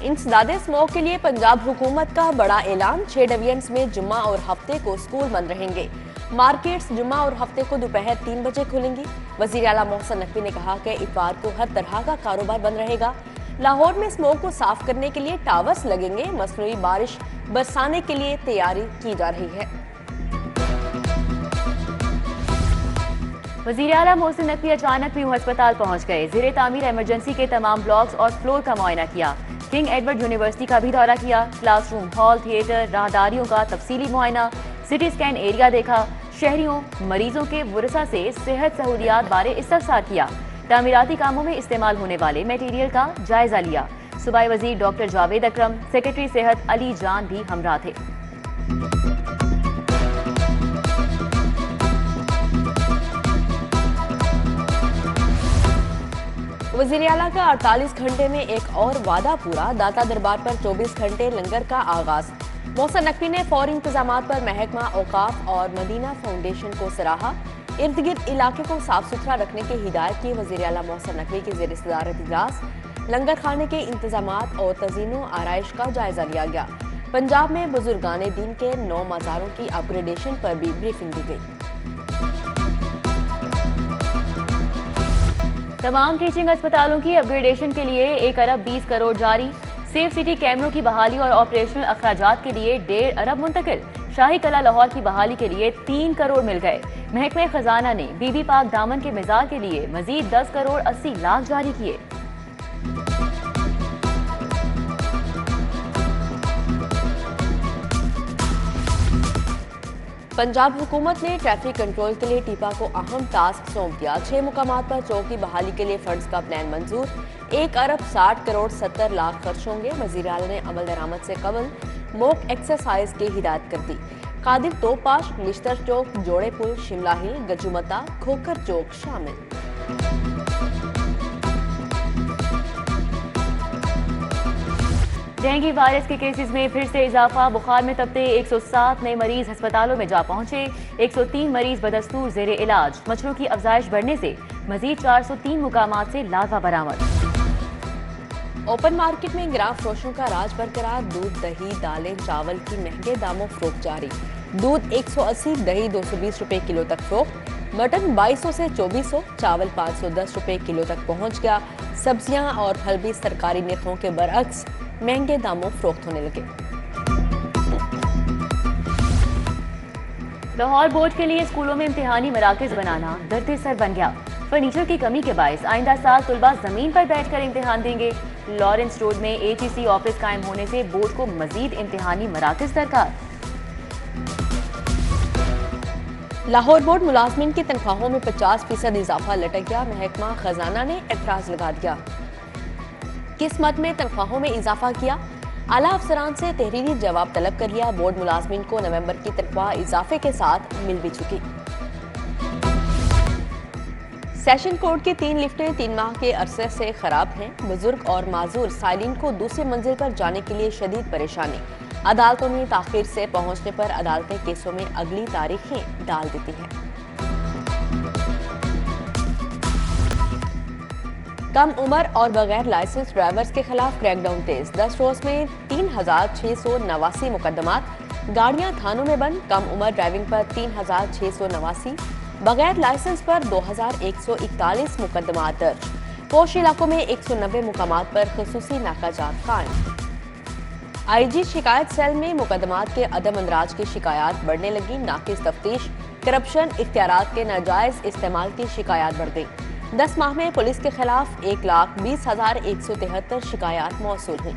इंसदाद smoke के लिए पंजाब हुकूमत का बड़ा ऐलान। 6 डिवीजन्स में जुम्मा और हफ्ते को स्कूल बंद रहेंगे। मार्केट्स जुम्मा और हफ्ते को दोपहर 3 बजे खुलेंगी। वजीर आला मोहसिन नकवी ने कहा कि इतवार को हर तरह का कारोबार बंद रहेगा। लाहौर में स्मोक को साफ करने के लिए टावर्स लगेंगे। मसनूई बारिश बरसाने के लिए तैयारी की जा रही है। वजीर आला मोहसिन नकवी अचानक म्यू अस्पताल पहुंच गए। ज़ेरे तामीर इमरजेंसी के तमाम ब्लॉक्स और फ्लोर का मुआयना किया। किंग एडवर्ड यूनिवर्सिटी का भी दौरा किया। क्लासरूम, हॉल, थिएटर, राहदारियों का तफसीली मुआयना, सिटी स्कैन एरिया देखा। शहरियों, मरीजों के वरसा से सेहत सहूलियात बारे इस्तफसार किया। तामीराती कामों में इस्तेमाल होने वाले मटेरियल का जायजा लिया। सूबाई वजीर डॉक्टर जावेद अकरम, सेक्रेटरी सेहत अली जान भी हमरा थे। वज़ीर आला का 48 घंटे में एक और वादा पूरा। दाता दरबार पर 24 घंटे लंगर का आगाज। मोहसिन नकवी ने फौरी इंतजामात पर महकमा औकाफ और मदीना फाउंडेशन को सराहा। इर्द गिर्द इलाके को साफ सुथरा रखने की हिदायत की। वज़ीर आला मोहसिन नकवी की ज़ेर सदारत इजलास लंगर खाने के इंतजामात और तज़ीनो आराइश का जायजा लिया गया। पंजाब में बुजुर्गाने दीन के 9 मज़ारों की अपग्रेडेशन पर भी ब्रीफिंग दी गई। तमाम टीचिंग अस्पतालों की अपग्रेडेशन के लिए 1 अरब 20 करोड़ जारी। सेफ सिटी कैमरों की बहाली और ऑपरेशनल अखराजात के लिए 1.5 अरब मुंतकिल। शाही कला लाहौर की बहाली के लिए 3 करोड़ मिल गए। महकमे खजाना ने बीबी पाक दामन के मिजाज के लिए मजीद 10 करोड़ 80 लाख जारी किए। पंजाब हुकूमत ने ट्रैफिक कंट्रोल के लिए टीपा को अहम टास्क सौंप दिया। 6 मुकामात पर चौकी बहाली के लिए फंड्स का प्लान मंजूर। 1 अरब 60 करोड़ 70 लाख खर्च होंगे। वज़ीर आला ने अमल दरामद से कबल मॉक एक्सरसाइज की हिदायत कर दी। कादिर तोपाश, निश्तर चौक, जोड़े पुल, शिमला हिल, गजुमता, खोकर चौक शामिल। डेंगू वायरस के केसेस में फिर से इजाफा। बुखार में तपते 107 नए मरीज अस्पतालों में जा पहुंचे। 103 मरीज बदस्तूर जेरे इलाज। मच्छरों की अफजाइश बढ़ने से मजीद 403 मुकामात से लार्वा बरामद। ओपन मार्केट में ग्राम फरोशों का राज बरकरार। दूध, दही, दालें, चावल की महंगे दामों फरोख्त जारी। दूध 180, दही 220 रुपए किलो तक फरोख्त। मटन 2200 से 2400, चावल 510 रुपए किलो तक पहुंच गया। सब्जियां और फल भी सरकारी निरखों के बरअक्स महंगे दामों फरोख्त होने लगे। लाहौर बोर्ड के लिए स्कूलों में इम्तिहानी मराकज बनाना दर्द सर बन गया। फर्नीचर की कमी के बायस आइंदा साल तुलबा जमीन पर बैठकर इम्तिहान देंगे। लॉरेंस रोड में ATC ऑफिस कायम होने से बोर्ड को मजीद इम्तिहानी मराकज दरकार। लाहौर बोर्ड मुलाजमीन की तनख्वाहों में 50% इजाफा लटक गया। महकमा खजाना ने एतराज लगा दिया। किस मद में तनख्वाहों में इजाफा किया? आला अफसरान से तहरीरी जवाब तलब कर लिया। बोर्ड मुलाजमीन को नवंबर की तनख्वाह इजाफे के साथ मिल भी चुकी। सेशन कोर्ट की 3 लिफ्टें 3 माह के अरसे से खराब हैं। बुजुर्ग और माजूर साइलिन को दूसरी मंजिल पर जाने के लिए शदीद परेशानी। अदालतों में ताखीर से पहुंचने पर अदालतें केसों में अगली तारीखें डाल देती हैं। कम उम्र और बगैर लाइसेंस ड्राइवर्स के खिलाफ क्रैकडाउन तेज। 10 रोज में 3689 मुकदमात। गाड़ियां थानों में बंद। कम उम्र ड्राइविंग पर 3689, बगैर लाइसेंस पर 2141 मुकदमात दर्ज। पोश इलाकों में 190 मुकामात पर खुसूसी नाकाजात कायम। IG शिकायत सेल में मुकदमात के अदम अंदराज की शिकायत बढ़ने लगी। नाकिस तफ्तीश, करप्शन, इख्तियारात के नाजायज इस्तेमाल की शिकायत बढ़ गई। 10 माह में पुलिस के खिलाफ 1,20,173 शिकायत मौसूल हुई।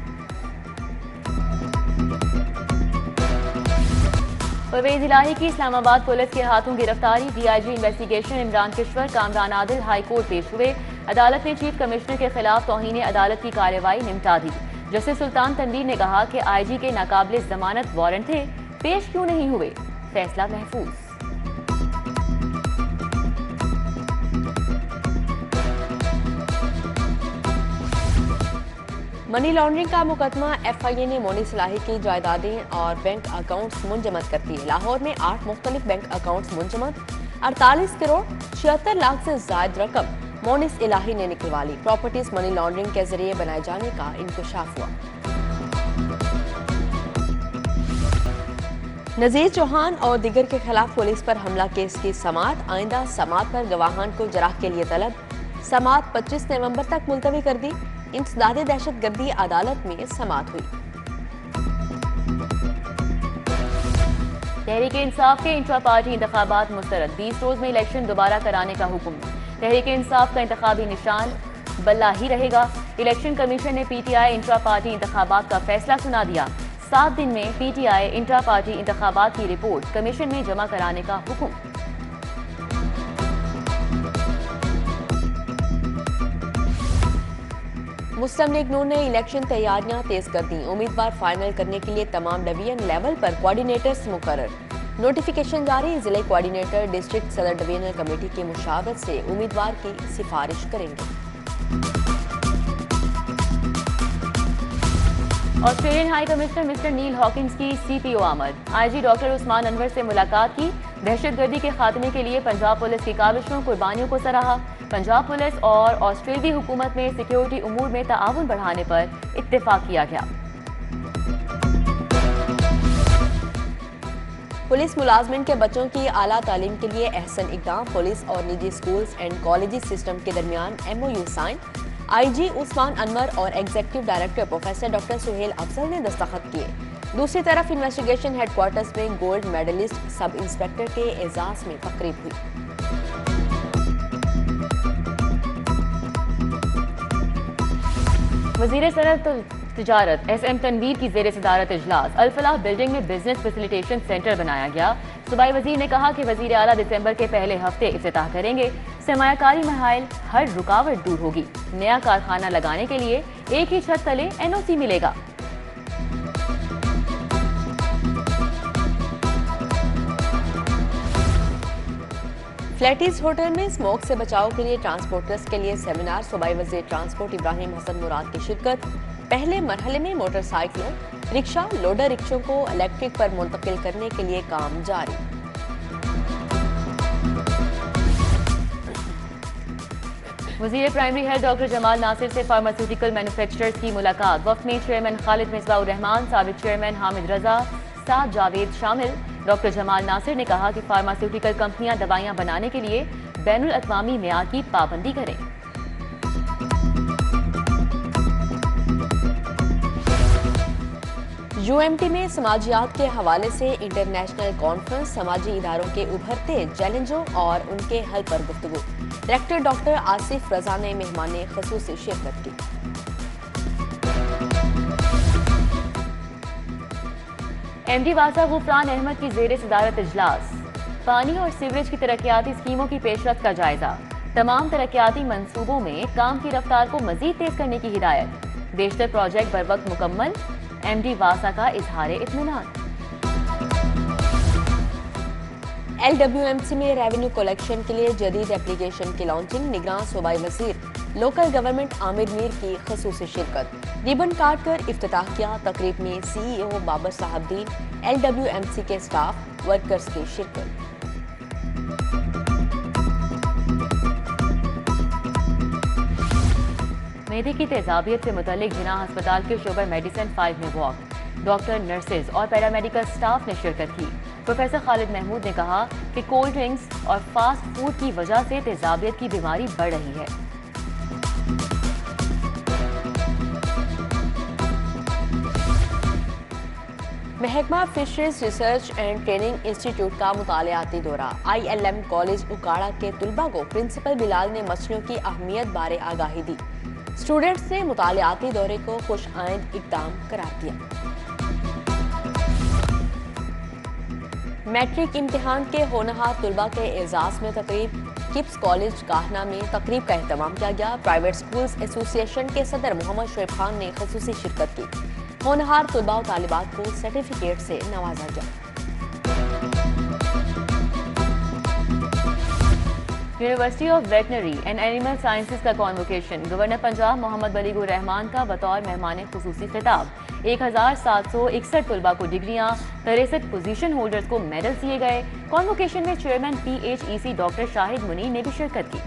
परवेज इलाही की इस्लामाबाद पुलिस के हाथों गिरफ्तारी। DIG investigation Imran Kishwar, Kamran Adil high court पेश हुए। अदालत ने चीफ कमिश्नर के खिलाफ तौहीन अदालत की कार्रवाई निपटा दी। जस्टिस सुल्तान तनवीर ने कहा कि IG के नाकाबिले जमानत वारंट थे, पेश क्यों नहीं हुए? फैसला महफूज। मनी लॉन्ड्रिंग का मुकदमा FIA ने मोनिस इलाही की जायदादें और बैंक अकाउंट्स मुंजमद कर दिए। लाहौर में 8 मुख्तलिफ बैंक अकाउंट्स मुंजमद। 48 करोड़ 76 लाख से ज्यादा रकम मोनिस इलाही ने निकलवा ली। प्रॉपर्टीज मनी लॉन्ड्रिंग के जरिए बनाए जाने का इंकशाफ हुआ। नजीर चौहान और दिगर के खिलाफ पुलिस पर हमला केस की समाअत। आइंदा समाअत पर गवाहान को जराह के लिए तलब। समाअत 25 नवंबर तक मुलतवी कर दी। इंसदादे दहशतगर्दी अदालत में समाअत हुई। तहरीक इंसाफ के इंट्रा पार्टी इंतखाबात मुस्तरद। 20 रोज में इलेक्शन दोबारा कराने का हुक्म। तहरीक इंसाफ का इंतखाबी निशान बल्ला ही रहेगा। इलेक्शन कमीशन ने पीटीआई इंट्रा पार्टी इंतखाबात का फैसला सुना दिया। 7 दिन में पीटीआई इंट्रा पार्टी इंतखाबात की रिपोर्ट कमीशन में जमा कराने का हुक्म। मुस्लिम लीग नून ने इलेक्शन तैयारियां तेज कर दी। उम्मीदवार फाइनल करने के लिए तमाम डिवीजन लेवल पर कोऑर्डिनेटर्स मुकर्रर। नोटिफिकेशन जारी। जिले कोऑर्डिनेटर डिस्ट्रिक्ट सदर डिवीजनल कमेटी की मुशावरत से उम्मीदवार की सिफारिश करेंगे। ऑस्ट्रेलियन हाई कमिश्नर मिस्टर नील हॉकिंस की सीपीओ आमद। आईजी डॉक्टर उस्मान अनवर से मुलाकात की। दहशतगर्दी के खात्मे के लिए पंजाब पुलिस की काविशों कुर्बानियों को सराहा। पंजाब पुलिस और ऑस्ट्रेलियाई हुकूमत में सिक्योरिटी उमूर में ताआवुन बढ़ाने पर इत्तेफाक किया गया। पुलिस मुलाजमिन के बच्चों की आला तालीम के लिए अहसन इकदाम। पुलिस और निजी स्कूल्स एंड कॉलेज सिस्टम के दरमियान MOU sign. IG Usman Anwar और executive director professor doctor Suhail Afzal ने दस्तखत किए। दूसरी तरफ इन्वेस्टिगेशन हेडक्वार्टर्स में गोल्ड मेडलिस्ट सब इंस्पेक्टर के एजाज में तकरीब हुई। वजीर सनअत तिजारत SM तनवीर की जेर सदारत इजलास। अल-फलाह बिल्डिंग में बिजनेस फैसिलिटेशन सेंटर बनाया गया। सूबाई वजीर ने कहा कि वजीर आला दिसंबर के पहले हफ्ते इफ्तिताह करेंगे। सरमायाकारी मसाइल हर रुकावट दूर होगी। नया कारखाना लगाने के लिए एक ही छत तले NOC मिलेगा। फ्लैटीज होटल में स्मोक से बचाव के लिए ट्रांसपोर्टर्स के लिए सेमिनार। सूबाई वजीर ट्रांसपोर्ट इब्राहिम हसन मुराद की शिरकत। पहले मरहले में मोटरसाइकिलों, रिक्शा, लोडर रिक्शों को इलेक्ट्रिक पर मुंतकिल करने के लिए काम जारी। वजीर primary health doctor Jamal Nasir से फार्मास्यूटिकल मैन्युफैक्चरर्स की मुलाकात। वफ्द में चेयरमैन खालिद मिसबाउर रहमान, साबिक चेयरमैन हामिद रजा, साद जावेद शामिल। डॉक्टर जमाल नासिर ने कहा कि फार्मास्यूटिकल कंपनियां दवाइयां बनाने के लिए बैनुल अक़वामी मेयार की पाबंदी करें। UMT में समाजियात के हवाले से इंटरनेशनल कॉन्फ्रेंस। समाजी इदारों के उभरते चैलेंजों और उनके हल पर गुफ्तगू। डायरेक्टर डॉक्टर आसिफ रजा ने मेहमान ख़ुसूसी शिरकत की। MD वासा गुफरान अहमद की जेर सदारत इजलास। पानी और सीवरेज की तरक्याती स्कीमों की पेशरफ्त का जायजा। तमाम तरक्याती मंसूबों में काम की रफ्तार को मजीद तेज करने की हिदायत। बेशतर प्रोजेक्ट बर वक्त मुकम्मल। MD वासा का इजहार इत्मीनान। LWMC में रेवेन्यू कलेक्शन के लिए जदीद एप्लीकेशन की लॉन्चिंग। निगरान सूबाई वजीर लोकल गवर्नमेंट आमिर मीर की ख़ुसूसी शिरकत। रिबन काट कर इफ्तिताह किया। तकरीब में CEO बाबर साहबदीन, LWMC के स्टाफ वर्कर्स की शिरकत। मेदे की तेजाबियत से मुतल्लिक जिना अस्पताल के शोबा मेडिसिन 5 में वॉक। डॉक्टर, नर्सेज और पैरामेडिकल स्टाफ ने शिरकत की। प्रोफेसर खालिद महमूद ने कहा कि कोल्ड ड्रिंक्स और फास्ट फूड की वजह से तेजाबियत की बीमारी बढ़ रही है। महकमा fisheries research and training institute का मुतालियाती दौरा। ILM कॉलेज उकाड़ा के तुलबा को प्रिंसिपल बिलाल ने मछलियों की अहमियत बारे आगाही दी। स्टूडेंट्स ने मुतालियाती दौरे को खुशआइंद इक़दाम करार दिया। मैट्रिक इम्तिहान के होनहार तुलबा के एजाज में तकरीब। किप्स कॉलेज काहना में तकरीब का एहतमाम किया गया। प्राइवेट स्कूल्स एसोसिएशन के सदर मोहम्मद शोएब खान ने ख़ुसूसी शिरकत की। होनहार तुलबा और तालिबात को सर्टिफिकेट से नवाजा गया। University of veterinary and animal sciences का कॉन्वोकेशन। गवर्नर पंजाब मोहम्मद बलीगुर रहमान का बतौर मेहमान खुसूसी खिताब। 1761 तुलबा को डिग्रियां, 63 पोजीशन होल्डर्स को मेडल्स दिए गए। कॉन्वोकेशन में chairman PHEC doctor Shahid Munir ने भी शिरकत की।